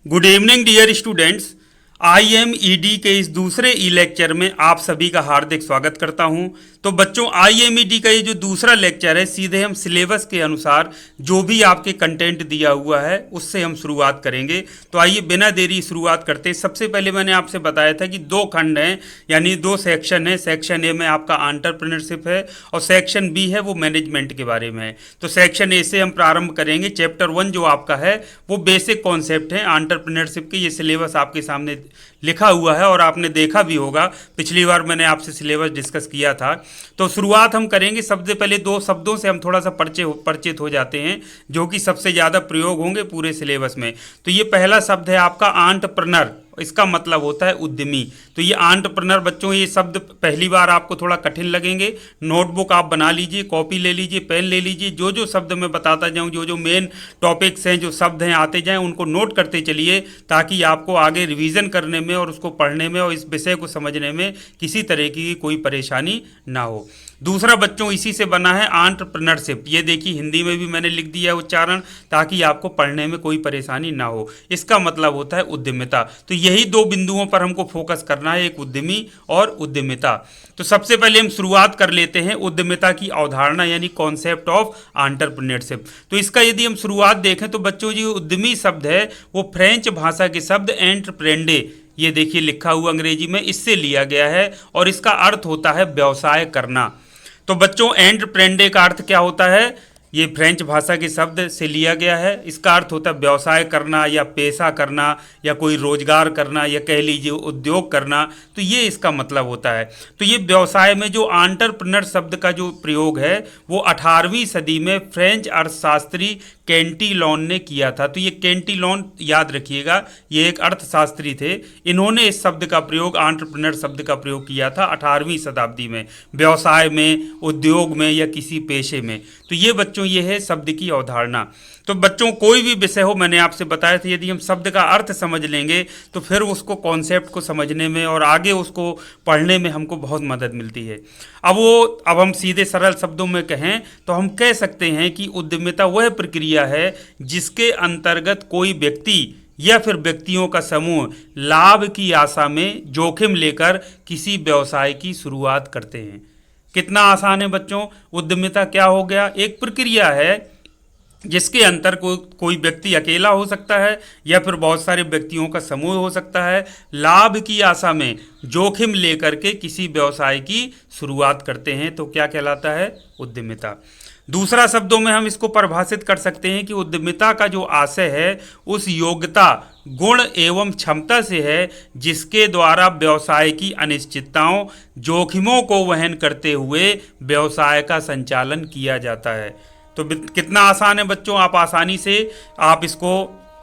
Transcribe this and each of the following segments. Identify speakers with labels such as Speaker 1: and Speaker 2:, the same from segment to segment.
Speaker 1: Good evening dear students. IMED के इस दूसरे ई लेक्चर में आप सभी का हार्दिक स्वागत करता हूं। तो बच्चों, IMED का ये जो दूसरा लेक्चर है, सीधे हम सिलेबस के अनुसार जो भी आपके कंटेंट दिया हुआ है उससे हम शुरुआत करेंगे। तो आइए बिना देरी शुरुआत करते हैं। सबसे पहले मैंने आपसे बताया था कि दो खंड हैं, यानी दो सेक्शन है। सेक्शन ए में आपका एंटरप्रेन्योरशिप है और सेक्शन बी है वो मैनेजमेंट के बारे में है। तो सेक्शन ए से हम प्रारंभ करेंगे। चैप्टर 1 जो आपका है वो बेसिक कॉन्सेप्ट है एंटरप्रेन्योरशिप के। ये सिलेबस आपके सामने लिखा हुआ है और आपने देखा भी होगा, पिछली बार मैंने आपसे सिलेबस डिस्कस किया था। तो शुरुआत हम करेंगे। सबसे पहले दो शब्दों से हम थोड़ा सा परिचित हो जाते हैं जो कि सबसे ज़्यादा प्रयोग होंगे पूरे सिलेबस में। तो ये पहला शब्द है आपका एंटरप्रेन्योर। इसका मतलब होता है उद्यमी। तो ये एंटरप्रेन्योर बच्चों, ये शब्द पहली बार आपको थोड़ा कठिन लगेंगे। नोटबुक आप बना लीजिए, कॉपी ले लीजिए, पेन ले लीजिए। जो जो शब्द मैं बताता जाऊं, जो जो मेन टॉपिक्स हैं, जो शब्द हैं आते जाएं, उनको नोट करते चलिए ताकि आपको आगे रिवीजन करने में और उसको पढ़ने में और इस विषय को समझने में किसी तरह की कोई परेशानी ना हो। दूसरा बच्चों इसी से बना है एंटरप्रेन्योरशिप। ये देखिए हिंदी में भी मैंने लिख दिया है उच्चारण, ताकि आपको पढ़ने में कोई परेशानी ना हो। इसका मतलब होता है उद्यमिता। तो यही दो बिंदुओं पर हमको फोकस करना है, एक उद्यमी और उद्यमिता। तो सबसे पहले हम शुरुआत कर लेते हैं उद्यमिता की अवधारणा, यानी कॉन्सेप्ट ऑफ एंटरप्रेन्योरशिप। तो इसका यदि हम शुरुआत देखें तो बच्चों, जो उद्यमी शब्द है वो फ्रेंच भाषा के शब्द एंटरप्रेन्डे, ये देखिए लिखा हुआ अंग्रेजी में, इससे लिया गया है और इसका अर्थ होता है व्यवसाय करना। तो बच्चों, एंटरप्रेन्डे का अर्थ क्या होता है? ये फ्रेंच भाषा के शब्द से लिया गया है। इसका अर्थ होता है व्यवसाय करना या पेशा करना या कोई रोजगार करना या कह लीजिए उद्योग करना। तो ये इसका मतलब होता है। तो ये व्यवसाय में जो एंटरप्रेन्योर शब्द का जो प्रयोग है वो 18वीं सदी में फ्रेंच अर्थशास्त्री कैंटिलोन ने किया था। तो ये कैंटिलोन याद रखिएगा, ये एक अर्थशास्त्री थे। इन्होंने इस शब्द का प्रयोग, एंटरप्रेन्योर शब्द का प्रयोग किया था 18वीं शताब्दी में, व्यवसाय में, उद्योग में या किसी पेशे में। तो ये बच्चों ये है शब्द की अवधारणा। तो बच्चों, कोई भी विषय हो, मैंने आपसे बताया था, यदि हम शब्द का अर्थ समझ लेंगे तो फिर उसको कॉन्सेप्ट को समझने में और आगे उसको पढ़ने में हमको बहुत मदद मिलती है। अब हम सीधे सरल शब्दों में कहें तो हम कह सकते हैं कि उद्यमिता वह प्रक्रिया है जिसके अंतर्गत कोई व्यक्ति या फिर व्यक्तियों का समूह लाभ की आशा में जोखिम लेकर किसी व्यवसाय की शुरुआत करते हैं। कितना आसान है बच्चों। उद्यमिता क्या हो गया? एक प्रक्रिया है जिसके अंतर कोई व्यक्ति अकेला हो सकता है या फिर बहुत सारे व्यक्तियों का समूह हो सकता है, लाभ की आशा में जोखिम लेकर के किसी व्यवसाय की शुरुआत करते हैं। तो क्या कहलाता है? उद्यमिता। दूसरा शब्दों में हम इसको परिभाषित कर सकते हैं कि उद्यमिता का जो आशय है उस योग्यता, गुण एवं क्षमता से है जिसके द्वारा व्यवसाय की अनिश्चितताओं, जोखिमों को वहन करते हुए व्यवसाय का संचालन किया जाता है। तो कितना आसान है बच्चों, आप आसानी से आप इसको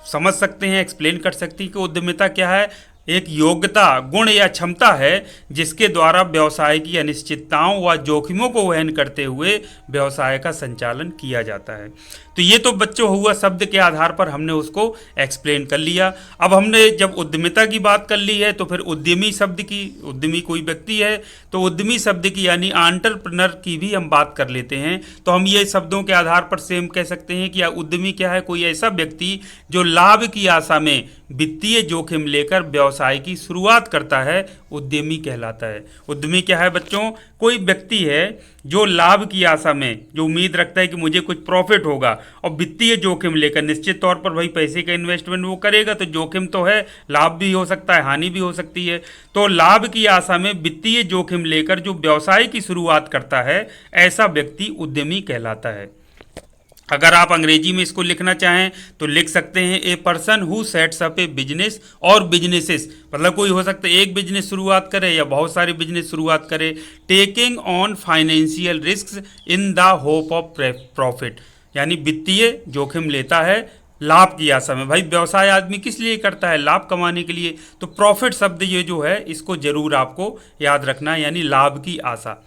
Speaker 1: समझ सकते हैं, एक्सप्लेन कर सकते हैं कि उद्यमिता क्या है। एक योग्यता, गुण या क्षमता है जिसके द्वारा व्यवसाय की अनिश्चितताओं व जोखिमों को वहन करते हुए व्यवसाय का संचालन किया जाता है। तो ये तो बच्चों हुआ शब्द के आधार पर हमने उसको एक्सप्लेन कर लिया। अब हमने जब उद्यमिता की बात कर ली है तो फिर उद्यमी शब्द की, उद्यमी कोई व्यक्ति है तो उद्यमी शब्द की यानी एंटरप्रेन्योर की भी हम बात कर लेते हैं। तो हम ये शब्दों के आधार पर सेम कह सकते हैं कि उद्यमी क्या है? कोई ऐसा व्यक्ति जो लाभ की आशा में वित्तीय जोखिम लेकर व्यवसाय की शुरुआत करता है, उद्यमी कहलाता है। उद्यमी क्या है बच्चों? कोई व्यक्ति है जो लाभ की आशा में, जो उम्मीद रखता है कि मुझे कुछ प्रॉफिट होगा और वित्तीय जोखिम लेकर, निश्चित तौर पर भाई पैसे का इन्वेस्टमेंट वो करेगा तो जोखिम तो है, लाभ भी हो सकता है, हानि भी हो सकती है। तो लाभ की आशा में वित्तीय जोखिम लेकर जो व्यवसाय की शुरुआत करता है, ऐसा व्यक्ति उद्यमी कहलाता है। अगर आप अंग्रेजी में इसको लिखना चाहें तो लिख सकते हैं a person who sets up A business और बिजनेसेस, मतलब कोई हो सकता है एक बिजनेस शुरुआत करे या बहुत सारे बिजनेस शुरुआत करे, taking on financial risk in the hope of profit, यानी वित्तीय जोखिम लेता है लाभ की आशा में। भाई व्यवसाय आदमी किस लिए करता है? लाभ कमाने के लिए। तो प्रॉफिट शब्द ये जो है इसको जरूर आपको याद रखना है, यानी लाभ की आशा।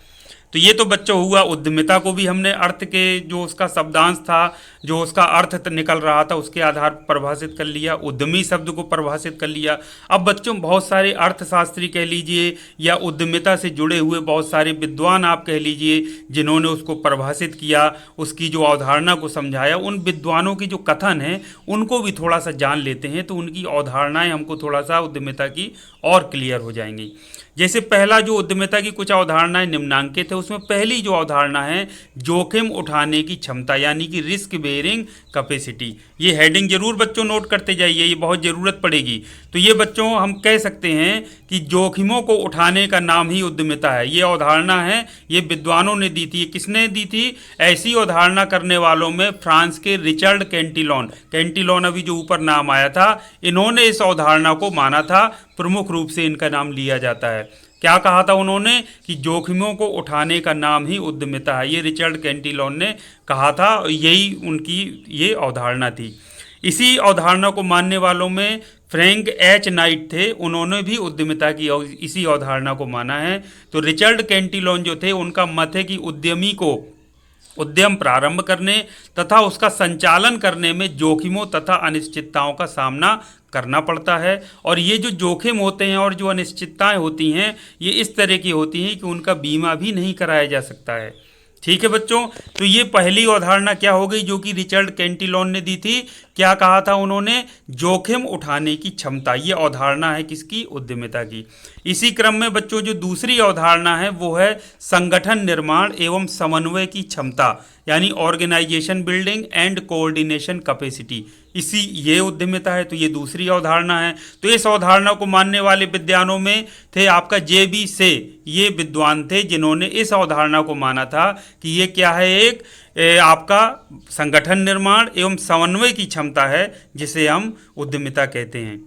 Speaker 1: तो तो ये तो बच्चों हुआ उद्यमिता को भी हमने अर्थ के जो उसका शब्दांश था, जो उसका अर्थ निकल रहा था उसके आधार पर परिभाषित कर लिया, उद्यमी शब्द को परिभाषित कर लिया। अब बच्चों बहुत सारे अर्थशास्त्री कह लीजिए या उद्यमिता से जुड़े हुए बहुत सारे विद्वान आप कह लीजिए जिन्होंने उसको परिभाषित किया, उसकी जो अवधारणा को समझाया, उन विद्वानों की जो कथन है उनको भी थोड़ा सा जान लेते हैं तो उनकी अवधारणाएं हमको थोड़ा सा उद्यमिता की और क्लियर हो जाएंगी। जैसे पहला जो उद्यमिता की कुछ अवधारणाएं निम्नांकित है, उसमें पहली जो अवधारणा है जोखिम उठाने की क्षमता यानी कि रिस्क बेयरिंग कैपेसिटी। ये हेडिंग जरूर बच्चों नोट करते जाइए, ये बहुत ज़रूरत पड़ेगी। तो ये बच्चों हम कह सकते हैं कि जोखिमों को उठाने का नाम ही उद्यमिता है। ये अवधारणा है, ये विद्वानों ने दी थी। किसने दी थी? ऐसी अवधारणा करने वालों में फ्रांस के रिचर्ड कैंटिलोन, कैंटिलोन अभी जो ऊपर नाम आया था, इन्होंने इस अवधारणा को माना था, प्रमुख रूप से इनका नाम लिया जाता है। क्या कहा था उन्होंने कि जोखिमों को उठाने का नाम ही उद्यमिता है। ये रिचर्ड कैंटिलोन ने कहा था, यही उनकी ये अवधारणा थी। इसी अवधारणा को मानने वालों में फ्रैंक एच नाइट थे, उन्होंने भी उद्यमिता की इसी अवधारणा को माना है। तो रिचर्ड कैंटिलोन जो थे उनका मत है कि उद्यमी को उद्यम प्रारंभ करने तथा उसका संचालन करने में जोखिमों तथा अनिश्चितताओं का सामना करना पड़ता है। और ये जो जोखिम होते हैं और जो अनिश्चितताएं होती हैं ये इस तरह की होती हैं कि उनका बीमा भी नहीं कराया जा सकता है। ठीक है बच्चों, तो ये पहली अवधारणा क्या हो गई जो कि रिचर्ड कैंटिलोन ने दी थी। क्या कहा था उन्होंने? जोखिम उठाने की क्षमता। ये अवधारणा है किसकी? उद्यमिता की। इसी क्रम में बच्चों जो दूसरी अवधारणा है वो है संगठन निर्माण एवं समन्वय की क्षमता यानी organisation building and coordination capacity. इसी ये उद्यमिता है, तो ये दूसरी अवधारणा है। तो इस अवधारणा को मानने वाले विद्वानों में थे आपका जे.बी. से, ये विद्वान थे जिन्होंने इस अवधारणा को माना था कि ये क्या है, एक आपका संगठन निर्माण एवं समन्वय की क्षमता है जिसे हम उद्यमिता कहते हैं।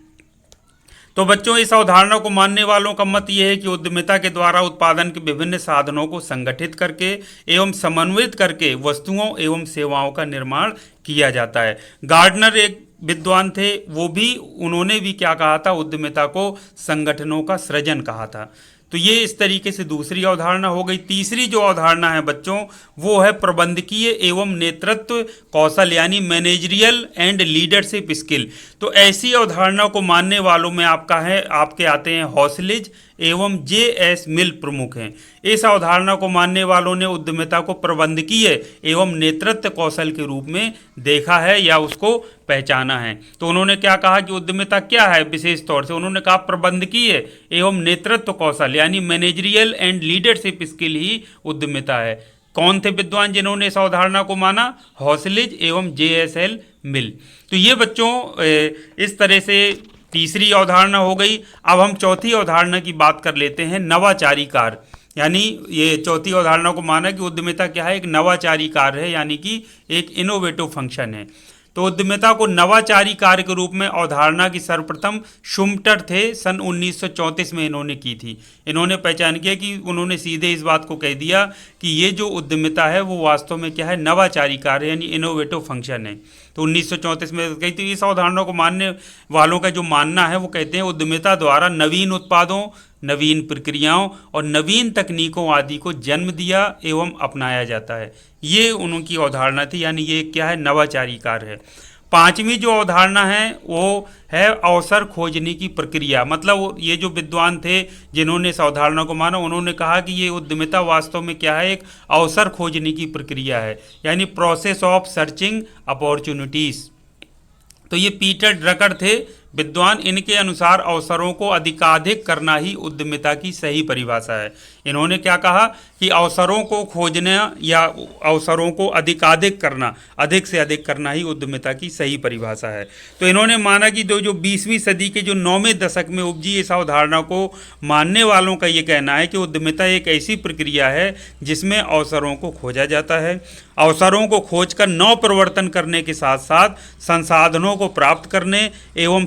Speaker 1: तो बच्चों इस अवधारणा को मानने वालों का मत यह है कि उद्यमिता के द्वारा उत्पादन के विभिन्न साधनों को संगठित करके एवं समन्वित करके वस्तुओं एवं सेवाओं का निर्माण किया जाता है। गार्डनर एक विद्वान थे, वो भी उन्होंने भी क्या कहा था? उद्यमिता को संगठनों का सृजन कहा था। तो ये इस तरीके से दूसरी अवधारणा हो गई। तीसरी जो अवधारणा है बच्चों वो है प्रबंधकीय एवं नेतृत्व कौशल यानी मैनेजरियल एंड लीडरशिप स्किल। तो ऐसी अवधारणा को मानने वालों में आपके आते हैं हॉसलिज एवं जे.एस. मिल प्रमुख हैं। इस अवधारणा को मानने वालों ने उद्यमिता को प्रबंधकीय एवं नेतृत्व कौशल के रूप में देखा है या उसको पहचाना है। तो उन्होंने क्या कहा कि उद्यमिता क्या है? विशेष तौर से उन्होंने कहा प्रबंधकीय एवं नेतृत्व कौशल यानी मैनेजरियल एंड लीडरशिप स्किल ही उद्यमिता है। कौन थे विद्वान जिन्होंने इस अवधारणा को माना? हॉसलिज एवं जे.एस.एल. मिल। तो ये बच्चों इस तरह से तीसरी अवधारणा हो गई। अब हम चौथी अवधारणा की बात कर लेते हैं, नवाचारी कार्य। यानी ये चौथी अवधारणा को माना कि उद्यमिता क्या है? एक नवाचारी कार्य है यानी कि एक इनोवेटिव फंक्शन है। तो उद्यमिता को नवाचारी कार्य के रूप में अवधारणा की सर्वप्रथम शुम्टर थे, सन 1934 में इन्होंने की थी। इन्होंने पहचान किया कि उन्होंने सीधे इस बात को कह दिया कि ये जो उद्यमिता है वो वास्तव में क्या है? नवाचारी कार्य यानी इनोवेटिव फंक्शन है। तो 1934 में कही थी। इस अवधारणा को मानने वालों का जो मानना है वो कहते हैं उद्यमिता द्वारा नवीन उत्पादों, नवीन प्रक्रियाओं और नवीन तकनीकों आदि को जन्म दिया एवं अपनाया जाता है। ये उनकी अवधारणा थी, यानी ये क्या है? नवाचारी कार्य है। पांचवी जो अवधारणा है वो है अवसर खोजने की प्रक्रिया। मतलब ये जो विद्वान थे जिन्होंने इस अवधारणा को माना, उन्होंने कहा कि ये उद्यमिता वास्तव में क्या है? एक अवसर खोजने की प्रक्रिया है यानी प्रोसेस ऑफ सर्चिंग अपॉर्चुनिटीज। तो ये पीटर ड्रकर थे विद्वान, इनके अनुसार अवसरों को अधिकाधिक करना ही उद्यमिता की सही परिभाषा है। इन्होंने क्या कहा कि अवसरों को खोजना या अवसरों को अधिकाधिक करना, अधिक से अधिक करना ही उद्यमिता की सही परिभाषा है। तो इन्होंने माना कि जो 20वीं सदी के जो 9वें दशक में उपजी इस अवधारणा को मानने वालों का ये कहना है कि उद्यमिता एक ऐसी प्रक्रिया है जिसमें अवसरों को खोजा जाता है। अवसरों को खोजकर नव प्रवर्तन करने के साथ साथ संसाधनों को प्राप्त करने एवं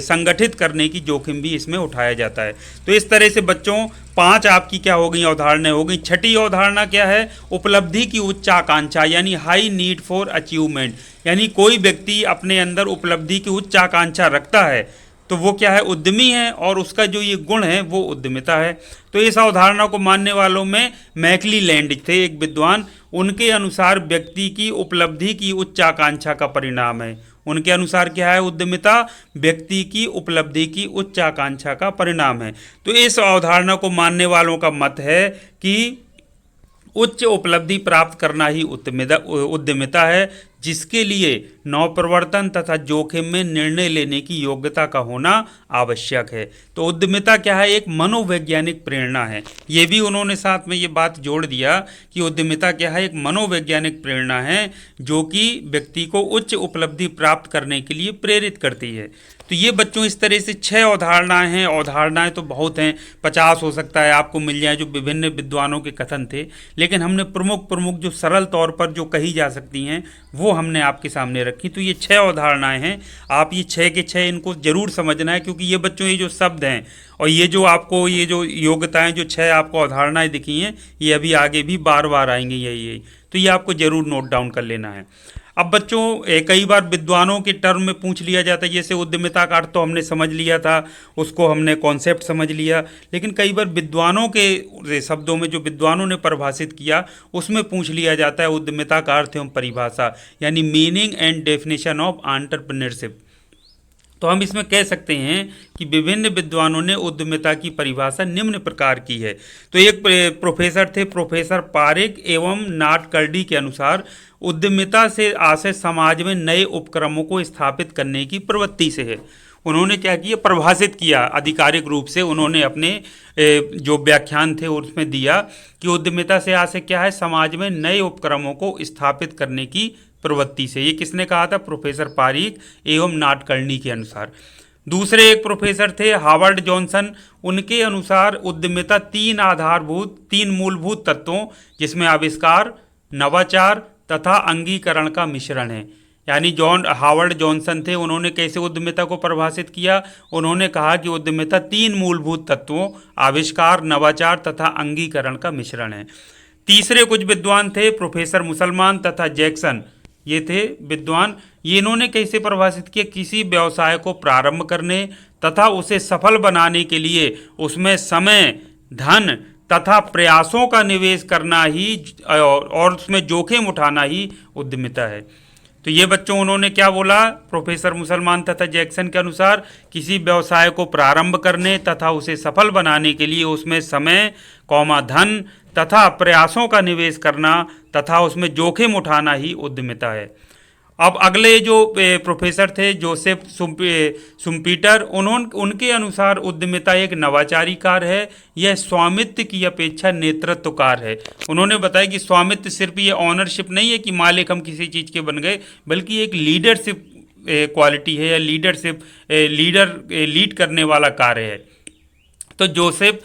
Speaker 1: संगठित करने की जोखिम भी इसमें उठाया जाता है। तो इस तरह से बच्चों 5 आपकी क्या हो गई? अवधारणाएं हो गई। छठी अवधारणा क्या है? उपलब्धि की उच्च आकांक्षा यानी हाई नीड फॉर अचीवमेंट। यानी कोई व्यक्ति अपने अंदर उपलब्धि की उच्च आकांक्षा रखता है तो वो क्या है, उद्यमी है, और उसका जो ये गुण है वो उद्यमिता है। तो इस अवधारणा को मानने वालों में मैकली लैंड थे एक विद्वान। उनके अनुसार व्यक्ति की उपलब्धि की उच्च आकांक्षा का परिणाम है। उनके अनुसार क्या है, उद्यमिता व्यक्ति की उपलब्धि की उच्च आकांक्षा का परिणाम है। तो इस अवधारणा को मानने वालों का मत है कि उच्च उपलब्धि प्राप्त करना ही उद्यमिता है, जिसके लिए नवप्रवर्तन तथा जोखिम में निर्णय लेने की योग्यता का होना आवश्यक है। तो उद्यमिता क्या है, एक मनोवैज्ञानिक प्रेरणा है। ये भी उन्होंने साथ में ये बात जोड़ दिया कि उद्यमिता क्या है, एक मनोवैज्ञानिक प्रेरणा है जो कि व्यक्ति को उच्च उपलब्धि प्राप्त करने के लिए प्रेरित करती है। तो ये बच्चों इस तरह से 6 अवधारणाएं हैं। अवधारणाएं तो बहुत हैं, 50 हो सकता है आपको मिल जाए जो विभिन्न विद्वानों के कथन थे, लेकिन हमने प्रमुख जो सरल तौर पर जो कही जा सकती हैं वो हमने आपके सामने रखी। तो ये 6 अवधारणाएं हैं, आप ये 6 के 6 इनको जरूर समझना है, क्योंकि ये बच्चों ये जो शब्द हैं और ये जो आपको ये जो योग्यताएं जो 6 आपको अवधारणाएं दिखी हैं, ये अभी आगे भी बार बार आएंगे यही। तो ये आपको जरूर नोट डाउन कर लेना है। अब बच्चों कई बार विद्वानों के टर्म में पूछ लिया जाता है, जैसे उद्यमिता का अर्थ तो हमने समझ लिया था, उसको हमने कॉन्सेप्ट समझ लिया, लेकिन कई बार विद्वानों के शब्दों में जो विद्वानों ने परिभाषित किया उसमें पूछ लिया जाता है उद्यमिता का अर्थ एवं परिभाषा, यानी meaning and definition of entrepreneurship. तो हम इसमें कह सकते हैं कि विभिन्न विद्वानों ने उद्यमिता की परिभाषा निम्न प्रकार की है। तो एक प्रोफेसर थे, प्रोफेसर पारेख एवं नाटकर्डी के अनुसार उद्यमिता से आशय समाज में नए उपक्रमों को स्थापित करने की प्रवृत्ति से है। उन्होंने क्या किया, परिभाषित किया आधिकारिक रूप से, उन्होंने अपने जो व्याख्यान थे उसमें दिया कि उद्यमिता से आशय क्या है, समाज में नए उपक्रमों को स्थापित करने की प्रवृत्ति से। ये किसने कहा था, प्रोफेसर पारीख एवं नाटकर्णी के अनुसार। दूसरे एक प्रोफेसर थे हावर्ड जॉनसन, उनके अनुसार उद्यमिता 3 मूलभूत तत्वों जिसमें आविष्कार, नवाचार तथा अंगीकरण का मिश्रण है। यानी हावर्ड जॉनसन थे, उन्होंने कैसे उद्यमिता को परिभाषित किया, उन्होंने कहा कि उद्यमिता 3 मूलभूत तत्वों आविष्कार, नवाचार तथा अंगीकरण का मिश्रण है। तीसरे कुछ विद्वान थे प्रोफेसर मुसलमान तथा जैक्सन, ये थे विद्वान, ये इन्होंने कैसे परिभाषित किया, किसी व्यवसाय को प्रारंभ करने तथा उसे सफल बनाने के लिए उसमें समय, धन तथा प्रयासों का निवेश करना ही और उसमें जोखिम उठाना ही उद्यमिता है। तो ये बच्चों उन्होंने क्या बोला, प्रोफेसर मुसलमान तथा जैक्सन के अनुसार किसी व्यवसाय को प्रारंभ करने तथा उसे सफल बनाने के लिए उसमें समय, धन तथा प्रयासों का निवेश करना तथा उसमें जोखिम उठाना ही उद्यमिता है। अब अगले जो प्रोफेसर थे जोसेफ शुम्पीटर, उनके अनुसार उद्यमिता एक नवाचारी कार्य है, यह स्वामित्व की अपेक्षा नेतृत्व कार्य है। उन्होंने बताया कि स्वामित्व सिर्फ ये ऑनरशिप नहीं है कि मालिक हम किसी चीज़ के बन गए, बल्कि एक लीडरशिप क्वालिटी है या लीड करने वाला कार्य है। तो जोसेफ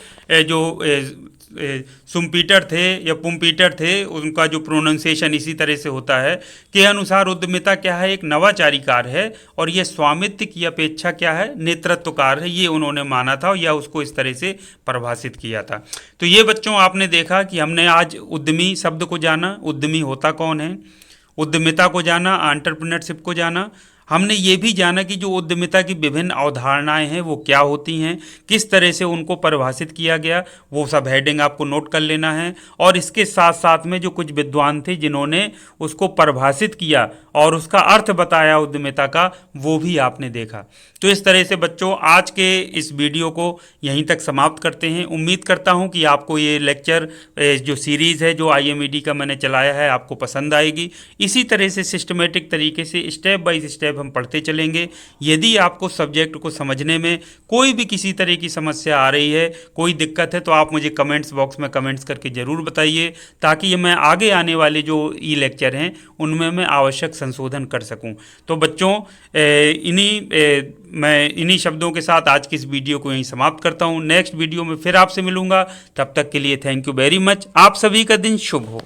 Speaker 1: शुम्पीटर थे या पुम्पीटर थे, उनका जो प्रोनाउंसिएशन इसी तरह से होता है, के अनुसार उद्यमिता क्या है, एक नवाचारी कार्य है और यह स्वामित्व की अपेक्षा क्या है, नेतृत्व कार्य है। ये उन्होंने माना था या उसको इस तरह से परिभाषित किया था। तो ये बच्चों आपने देखा कि हमने आज उद्यमी शब्द को जाना, उद्यमी होता कौन है, उद्यमिता को जाना, एंटरप्रेन्योरशिप को जाना। हमने ये भी जाना कि जो उद्यमिता की विभिन्न अवधारणाएं हैं वो क्या होती हैं, किस तरह से उनको परिभाषित किया गया, वो सब हेडिंग आपको नोट कर लेना है। और इसके साथ साथ में जो कुछ विद्वान थे जिन्होंने उसको परिभाषित किया और उसका अर्थ बताया उद्यमिता का, वो भी आपने देखा। तो इस तरह से बच्चों आज के इस वीडियो को यहीं तक समाप्त करते हैं। उम्मीद करता हूं कि आपको ये लेक्चर जो सीरीज़ है जो IMED का मैंने चलाया है आपको पसंद आएगी। इसी तरह से सिस्टमेटिक तरीके से स्टेप बाय स्टेप हम पढ़ते चलेंगे। यदि आपको सब्जेक्ट को समझने में कोई भी किसी तरह की समस्या आ रही है, कोई दिक्कत है, तो आप मुझे कमेंट्स बॉक्स में कमेंट्स करके ज़रूर बताइए, ताकि ये मैं आगे आने वाले जो लेक्चर हैं उनमें मैं आवश्यक संशोधन कर सकूं। तो बच्चों मैं इन्हीं शब्दों के साथ आज की इस वीडियो को यहीं समाप्त करता हूं। नेक्स्ट वीडियो में फिर आपसे मिलूंगा, तब तक के लिए थैंक यू वेरी मच। आप सभी का दिन शुभ हो।